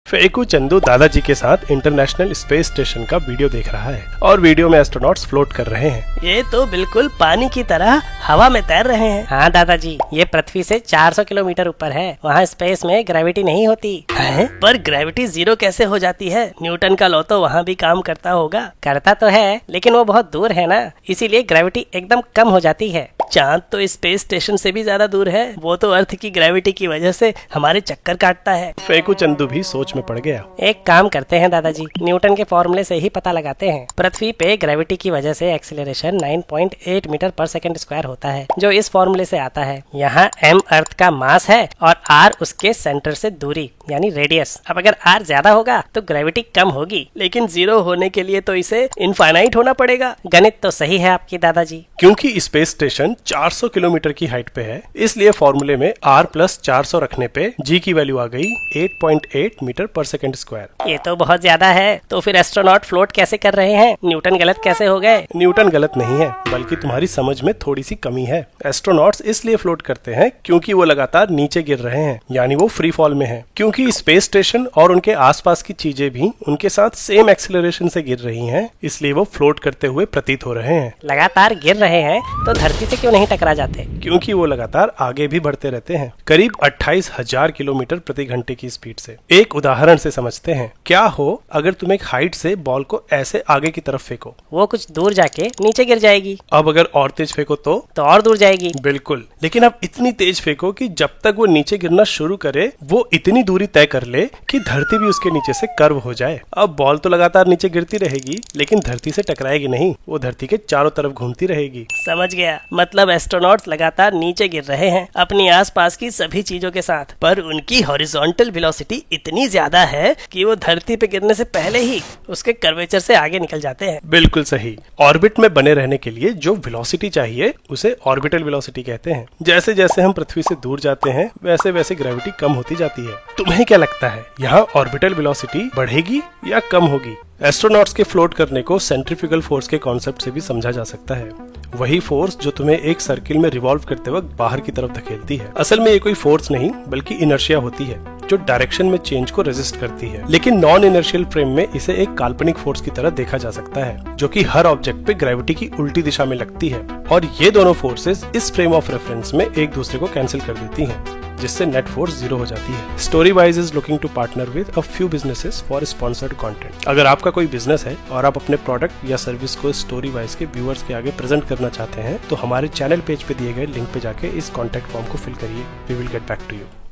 फेकू चंदू दादाजी के साथ इंटरनेशनल स्पेस स्टेशन का वीडियो देख रहा है और वीडियो में एस्ट्रोनॉट्स फ्लोट कर रहे हैं। ये तो बिल्कुल पानी की तरह हवा में तैर रहे हैं। हाँ दादाजी, ये पृथ्वी से 400 किलोमीटर ऊपर है। वहाँ स्पेस में ग्रेविटी नहीं होती है? पर ग्रेविटी जीरो कैसे हो जाती है? न्यूटन का लॉ तो वहाँ भी काम करता होगा। करता तो है, लेकिन वो बहुत दूर है ना, इसीलिए ग्रेविटी एकदम कम हो जाती है। चांद तो स्पेस स्टेशन से भी ज्यादा दूर है। वो तो अर्थ की ग्रेविटी की वजह से हमारे चक्कर काटता है। फेकू चंदू भी सोच में पड़ गया। एक काम करते हैं दादाजी, न्यूटन के फॉर्मूले से ही पता लगाते हैं। पृथ्वी पे ग्रेविटी की वजह से एक्सीलरेशन 9.8 मीटर पर सेकंड स्क्वायर होता है, जो इस फॉर्मूले से आता है। यहाँ m अर्थ का मास है और r उसके सेंटर से दूरी यानी रेडियस। अब अगर r ज्यादा होगा तो ग्रेविटी कम होगी, लेकिन जीरो होने के लिए तो इसे इनफाइनाइट होना पड़ेगा। गणित तो सही है आपकी दादाजी। क्योंकि स्पेस स्टेशन 400 किलोमीटर की हाइट पे है, इसलिए फॉर्मूले में r प्लस 400 रखने पे g की वैल्यू आ गई 8.8 मीटर पर सेकंड स्क्वायर। ये तो बहुत ज्यादा है। तो फिर एस्ट्रोनॉट फ्लोट कैसे कर रहे हैं? न्यूटन गलत कैसे हो गए? न्यूटन गलत नहीं है, बल्कि तुम्हारी समझ में थोड़ी सी कमी है। एस्ट्रोनॉट्स इसलिए फ्लोट करते हैं क्योंकि वो लगातार नीचे गिर रहे हैं, यानी वो फ्री फॉल में हैं। क्योंकि स्पेस स्टेशन और उनके आसपास की चीजें भी उनके साथ सेम एक्सीलरेशन से गिर रही हैं, इसलिए वो फ्लोट करते हुए प्रतीत हो रहे हैं। लगातार गिर रहे हैं तो धरती से क्यों नहीं टकरा जाते? क्योंकि वो लगातार आगे भी बढ़ते रहते हैं, करीब 28,000 किलोमीटर प्रति घंटे की स्पीड से। एक उदाहरण से समझते हैं। क्या हो अगर तुम एक हाइट से बॉल को ऐसे आगे की तरफ फेंको? वो कुछ दूर जाके नीचे गिर जाएगी। अब अगर और तेज फेंको तो और दूर जाएगी। बिल्कुल, लेकिन अब इतनी तेज फेंको कि जब तक वो नीचे गिरना शुरू करे वो इतनी दूरी तय कर ले कि धरती भी उसके नीचे से कर्व हो जाए। अब बॉल तो लगातार नीचे गिरती रहेगी, लेकिन धरती से टकराएगी नहीं, वो धरती के चारों तरफ घूमती रहेगी। समझ गया, मतलब एस्ट्रोनॉट्स लगातार नीचे गिर रहे हैं अपनी आसपास की सभी चीजों के साथ, पर उनकी हॉरिजॉन्टल वेलोसिटी इतनी ज्यादा है कि वो धरती पे गिरने से पहले ही उसके कर्वेचर से आगे निकल जाते हैं। बिल्कुल सही। ऑर्बिट में बने रहने के लिए जो वेलोसिटी चाहिए उसे ऑर्बिटल वेलोसिटी कहते हैं। जैसे जैसे हम पृथ्वी से दूर जाते हैं वैसे वैसे ग्रेविटी कम होती जाती है। तुम्हें क्या लगता है, यहाँ ऑर्बिटल वेलोसिटी बढ़ेगी या कम होगी? एस्ट्रोनॉट्स के फ्लोट करने को सेंट्रीफ्यूगल फोर्स के कॉन्सेप्ट से भी समझा जा सकता है। वही फोर्स जो तुम्हें एक सर्किल में रिवॉल्व करते वक्त बाहर की तरफ धकेलती है। असल में ये कोई फोर्स नहीं बल्कि इनर्शिया होती है, जो डायरेक्शन में चेंज को रेजिस्ट करती है। लेकिन नॉन इनर्शियल फ्रेम में इसे एक काल्पनिक फोर्स की तरह देखा जा सकता है, जो कि हर ऑब्जेक्ट पे ग्रेविटी की उल्टी दिशा में लगती है, और ये दोनों फोर्सेस इस फ्रेम ऑफ रेफरेंस में एक दूसरे को कैंसिल कर देती हैं, जिससे नेट फोर्स जीरो हो जाती है। Storywise is looking to partner with a few businesses for sponsored content. अगर आपका कोई बिजनेस है और आप अपने प्रोडक्ट या सर्विस को स्टोरीवाइज के व्यूअर्स के आगे प्रेजेंट करना चाहते हैं, तो हमारे चैनल पेज पे दिए गए लिंक पे जाके इस कॉन्टेक्ट फॉर्म को फिल करिए। We will get back to you.